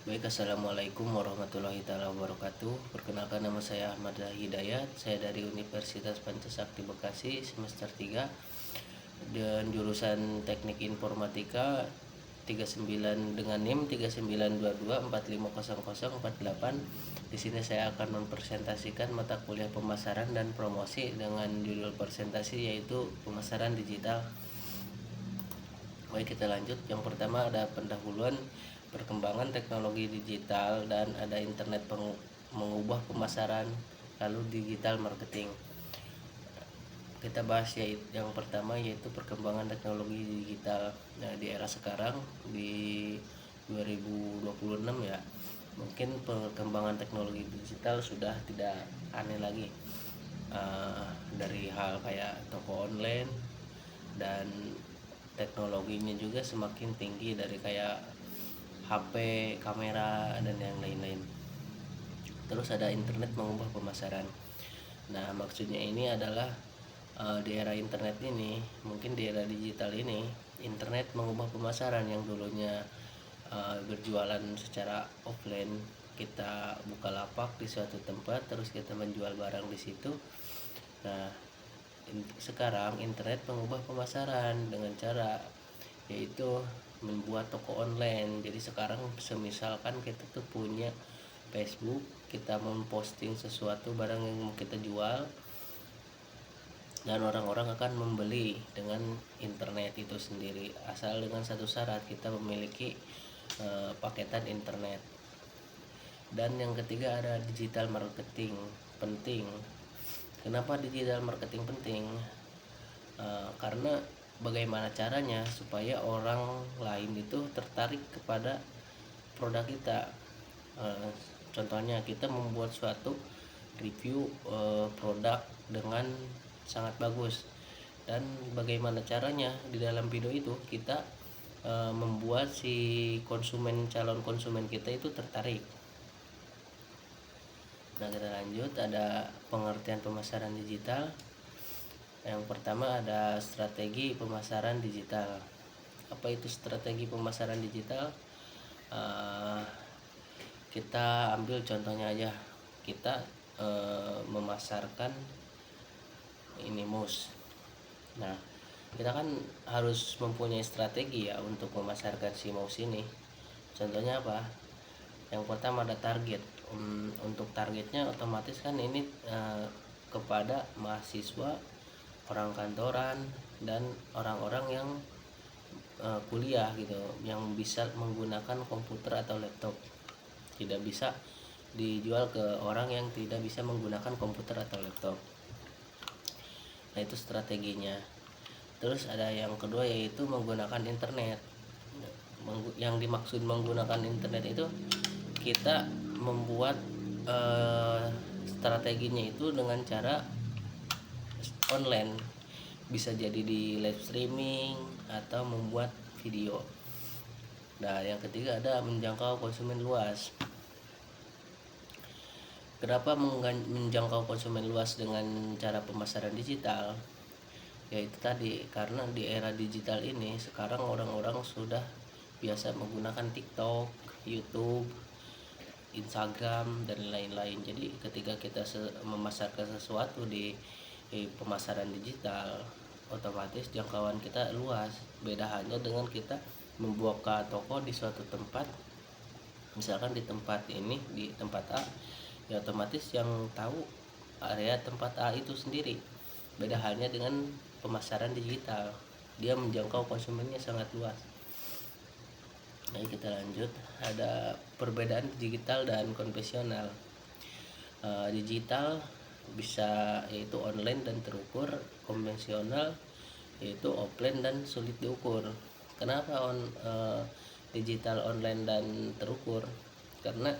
Baik, assalamualaikum warahmatullahi taala wabarakatuh. Perkenalkan, nama saya Ahmad Hidayat. Saya dari Universitas Pancasakti Bekasi semester 3 dan jurusan Teknik Informatika 39 dengan NIM 3922450048. Di sini saya akan mempresentasikan mata kuliah pemasaran dan promosi dengan judul presentasi yaitu pemasaran digital. Baik, kita lanjut. Yang pertama ada pendahuluan perkembangan teknologi digital dan ada internet mengubah pemasaran, lalu digital marketing. Kita bahas yaitu yang pertama yaitu perkembangan teknologi digital. Nah, di era sekarang di 2026 ya, mungkin perkembangan teknologi digital sudah tidak aneh lagi. Dari hal kayak toko online dan teknologinya juga semakin tinggi dari kayak HP, kamera dan yang lain-lain. Terus ada internet mengubah pemasaran. Nah, maksudnya ini adalah di era internet ini, mungkin di era digital ini, internet mengubah pemasaran yang dulunya berjualan secara offline, kita buka lapak di suatu tempat terus kita menjual barang di situ. Nah, sekarang internet mengubah pemasaran dengan cara yaitu membuat toko online. Jadi sekarang semisalkan kita tuh punya Facebook, kita memposting sesuatu barang yang mau kita jual dan orang-orang akan membeli dengan internet itu sendiri, asal dengan satu syarat, kita memiliki paketan internet. Dan yang ketiga ada digital marketing penting. Kenapa digital marketing penting? Karena bagaimana caranya supaya orang lain itu tertarik kepada produk kita. Contohnya kita membuat suatu review produk dengan sangat bagus, dan bagaimana caranya di dalam video itu kita membuat si calon konsumen kita itu tertarik. Nah, kita lanjut. Ada pengertian pemasaran digital. Yang pertama ada strategi pemasaran digital. Apa itu strategi pemasaran digital? Kita ambil contohnya aja. Kita memasarkan ini mouse. Nah, kita kan harus mempunyai strategi ya untuk memasarkan si mouse ini. Contohnya apa? Yang pertama ada target. Untuk targetnya otomatis kan ini kepada mahasiswa, orang kantoran, dan orang-orang yang kuliah gitu, yang bisa menggunakan komputer atau laptop. Tidak bisa dijual ke orang yang tidak bisa menggunakan komputer atau laptop. Nah, itu strateginya. Terus ada yang kedua yaitu menggunakan internet. Yang dimaksud menggunakan internet itu kita membuat strateginya itu dengan cara online, bisa jadi di live streaming atau membuat video. Nah, yang ketiga ada menjangkau konsumen luas. Kenapa menjangkau konsumen luas dengan cara pemasaran digital? Yaitu tadi, karena di era digital ini sekarang orang-orang sudah biasa menggunakan TikTok, YouTube, Instagram, dan lain-lain. Jadi ketika kita memasarkan sesuatu di pemasaran digital, otomatis jangkauan kita luas. Beda halnya dengan kita membuka toko di suatu tempat, misalkan di tempat ini, di tempat A, ya otomatis yang tahu area tempat A itu sendiri. Beda halnya dengan pemasaran digital, dia menjangkau konsumennya sangat luas. Nah, kita lanjut. Ada perbedaan digital dan konvensional. Digital bisa yaitu online dan terukur, konvensional yaitu offline dan sulit diukur. Kenapa digital, online dan terukur? Karena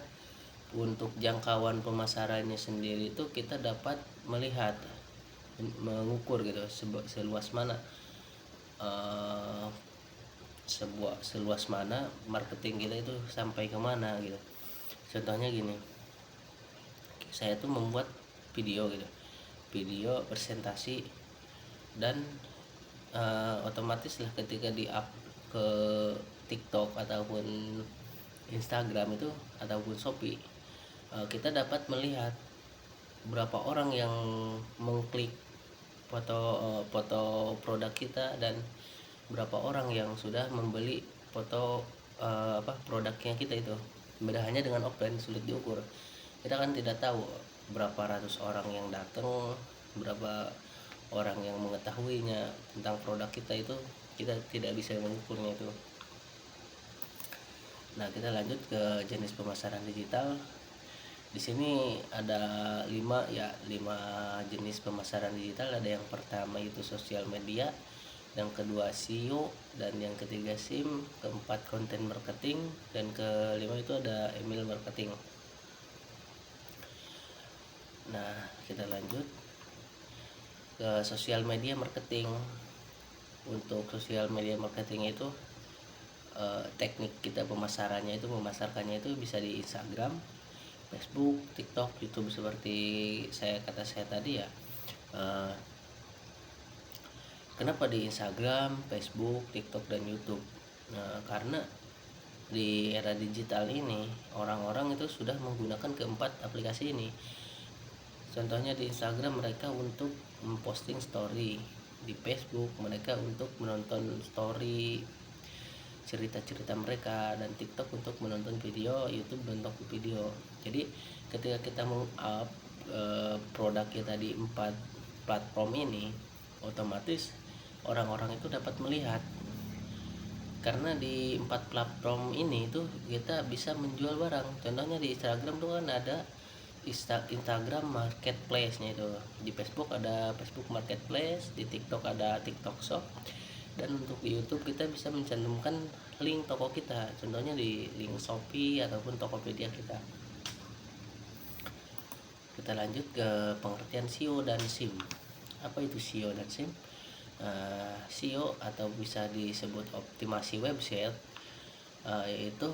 untuk jangkauan pemasarannya sendiri itu kita dapat melihat, mengukur gitu seluas mana seluas mana marketing kita itu sampai kemana gitu. Contohnya gini, saya tuh membuat video gitu, video presentasi, dan otomatis lah ketika di up ke TikTok ataupun Instagram itu ataupun Shopee, kita dapat melihat berapa orang yang mengklik foto produk kita, dan berapa orang yang sudah membeli foto produknya kita itu. Beda hanya dengan offline sulit diukur. Kita kan tidak tahu berapa ratus orang yang datang, berapa orang yang mengetahuinya tentang produk kita itu, kita tidak bisa mengukurnya itu. Nah, kita lanjut ke jenis pemasaran digital. Di sini ada 5 jenis pemasaran digital. Ada yang pertama itu sosial media, yang kedua SEO, dan yang ketiga SIM, keempat konten marketing, dan kelima itu ada email marketing. Nah, kita lanjut ke sosial media marketing. Untuk sosial media marketing itu teknik kita pemasarannya itu, memasarkannya itu bisa di Instagram, Facebook, TikTok, YouTube, seperti kata saya tadi ya. Kenapa di Instagram, Facebook, TikTok, dan YouTube? Nah, karena di era digital ini orang-orang itu sudah menggunakan keempat aplikasi ini. Contohnya di Instagram mereka untuk memposting story, di Facebook mereka untuk menonton story cerita-cerita mereka, dan TikTok untuk menonton video, YouTube untuk video. Jadi ketika kita meng-up produk kita di 4 platform ini, otomatis orang-orang itu dapat melihat. Karena di 4 platform ini tuh kita bisa menjual barang. Contohnya di Instagram tuh kan ada Instagram Marketplace-nya itu. Di Facebook ada Facebook Marketplace, di TikTok ada TikTok Shop, dan untuk di YouTube kita bisa mencantumkan link toko kita, contohnya di link Shopee ataupun Tokopedia kita. Kita lanjut ke pengertian SEO dan SIM. Apa itu SEO dan SIM? SEO atau bisa disebut optimasi website, yaitu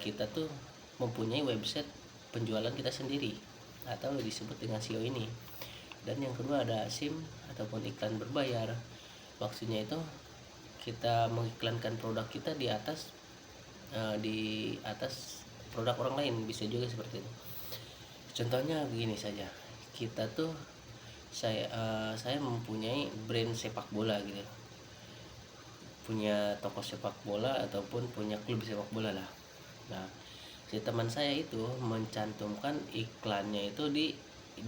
kita tuh mempunyai website penjualan kita sendiri, atau disebut dengan SEO ini. Dan yang kedua ada SIM ataupun iklan berbayar. Maksudnya itu kita mengiklankan produk kita di atas produk orang lain, bisa juga seperti itu. Contohnya begini saja, kita tuh saya mempunyai brand sepak bola gitu, punya toko sepak bola ataupun punya klub sepak bola lah. Nah, si teman saya itu mencantumkan iklannya itu di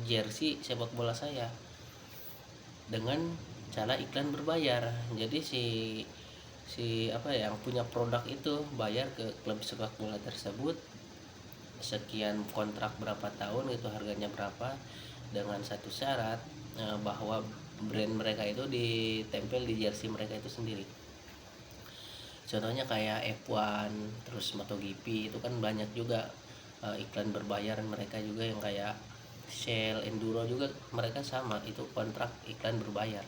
jersey sepak bola saya dengan cara iklan berbayar. Jadi yang punya produk itu bayar ke klub sepak bola tersebut sekian, kontrak berapa tahun itu, harganya berapa, dengan satu syarat bahwa brand mereka itu ditempel di jersey mereka itu sendiri. Contohnya kayak F1, terus MotoGP, itu kan banyak juga iklan berbayar mereka juga, yang kayak Shell, Enduro juga mereka sama, itu kontrak iklan berbayar.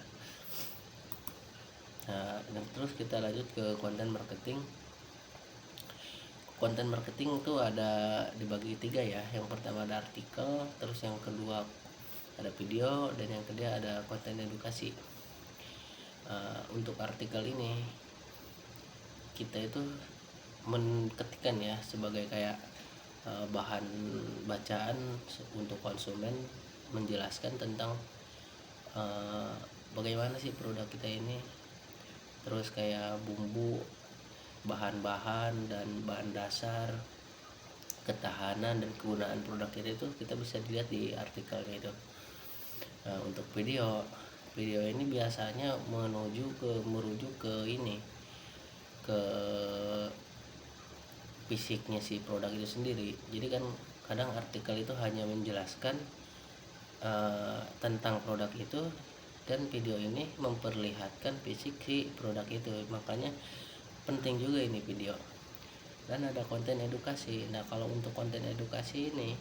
Nah, dan terus kita lanjut ke konten marketing. Konten marketing itu ada dibagi 3 ya. Yang pertama ada artikel, terus yang kedua ada video, dan yang ketiga ada konten edukasi. Untuk artikel ini kita itu menketikkan ya sebagai kayak bahan bacaan untuk konsumen, menjelaskan tentang bagaimana sih produk kita ini, terus kayak bumbu, bahan-bahan dan bahan dasar, ketahanan dan kegunaan produk kita itu kita bisa dilihat di artikelnya itu. Nah, untuk video ini biasanya merujuk ke fisiknya si produk itu sendiri. Jadi kan kadang artikel itu hanya menjelaskan tentang produk itu, dan video ini memperlihatkan fisik si produk itu. Makanya penting juga ini video. Dan ada konten edukasi. Nah, kalau untuk konten edukasi ini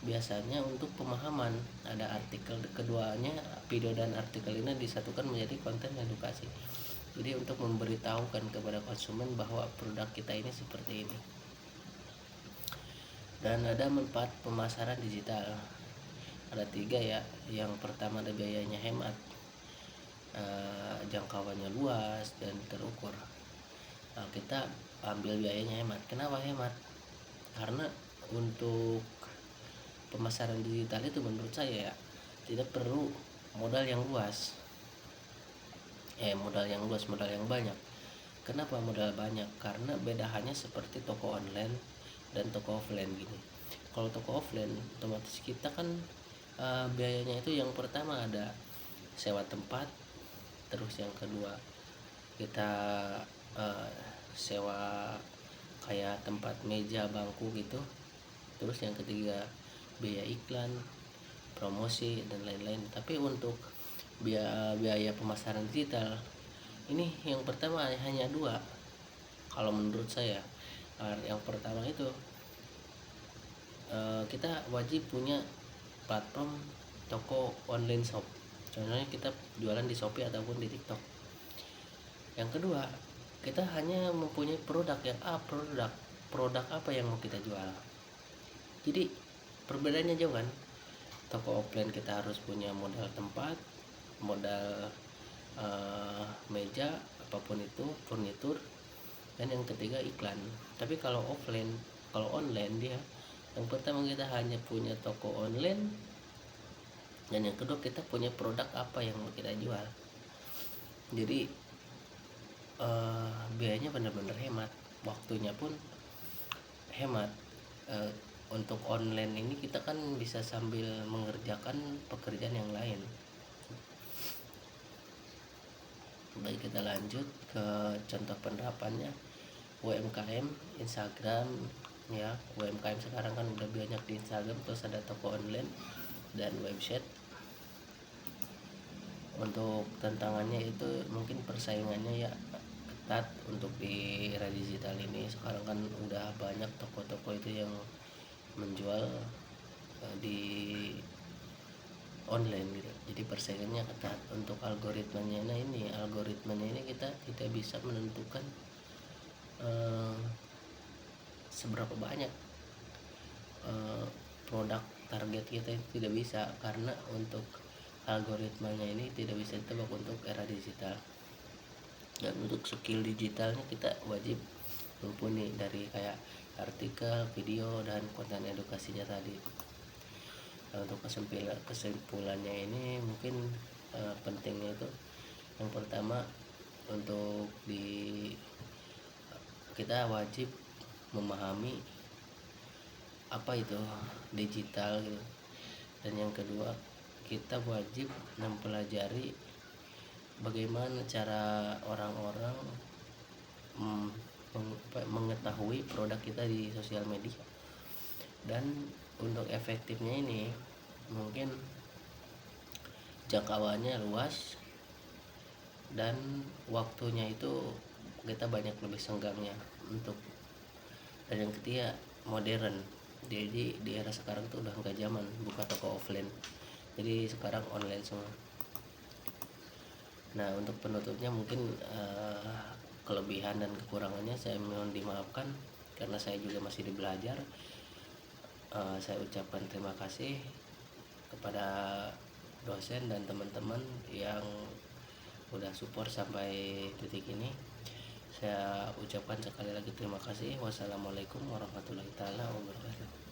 biasanya untuk pemahaman. Ada artikel, keduanya, video dan artikel ini disatukan menjadi konten edukasi. Jadi untuk memberitahukan kepada konsumen bahwa produk kita ini seperti ini. Dan ada manfaat pemasaran digital. Ada 3 ya. Yang pertama ada biayanya hemat, jangkauannya luas dan terukur. Kita ambil biayanya hemat. Kenapa hemat? Karena untuk pemasaran digital itu menurut saya ya tidak perlu modal yang luas, modal yang banyak. Kenapa modal banyak? Karena beda hanya seperti toko online dan toko offline gini. Kalau toko offline otomatis kita kan biayanya itu yang pertama ada sewa tempat, terus yang kedua kita uh, sewa kayak tempat meja bangku gitu, terus yang ketiga biaya iklan, promosi dan lain-lain. Tapi untuk biaya pemasaran digital ini yang pertama hanya dua kalau menurut saya. Yang pertama itu kita wajib punya platform toko online shop, contohnya kita jualan di Shopee ataupun di TikTok. Yang kedua, kita hanya mempunyai produk yang produk apa yang mau kita jual. Jadi perbedaannya jauh kan. Toko offline kita harus punya modal tempat, modal meja apapun itu, furnitur, dan yang ketiga iklan. Tapi kalau online dia yang pertama kita hanya punya toko online, dan yang kedua kita punya produk apa yang mau kita jual. Jadi biayanya benar-benar hemat, waktunya pun hemat. Untuk online ini kita kan bisa sambil mengerjakan pekerjaan yang lain. Baik, kita lanjut ke contoh penerapannya. UMKM Instagram ya. UMKM sekarang kan udah banyak di Instagram, terus ada toko online dan website. Untuk tantangannya itu mungkin persaingannya ya ketat untuk di era digital ini. Sekarang kan udah banyak toko-toko itu yang menjual di online gitu, jadi persaingannya ketat. Untuk algoritmanya ini kita tidak bisa menentukan seberapa banyak produk target kita, tidak bisa, karena untuk algoritmanya ini tidak bisa ditebak untuk era digital. Dan untuk skill digitalnya kita wajib mumpuni dari kayak artikel, video, dan konten edukasinya tadi. Nah, untuk kesimpulannya ini mungkin pentingnya itu yang pertama, untuk kita wajib memahami apa itu digital gitu. Dan yang kedua, kita wajib mempelajari bagaimana cara orang-orang mengetahui produk kita di sosial media. Dan untuk efektifnya ini mungkin jangkauannya luas dan waktunya itu kita banyak lebih senggangnya untuk. Dan yang ketiga, modern. Jadi di era sekarang tuh udah nggak zaman buka toko offline, jadi sekarang online semua. Nah, untuk penutupnya mungkin kelebihan dan kekurangannya saya mohon dimaafkan karena saya juga masih belajar. Saya ucapkan terima kasih kepada dosen dan teman-teman yang udah support sampai detik ini. Saya ucapkan sekali lagi terima kasih. Wassalamualaikum warahmatullahi taala wabarakatuh.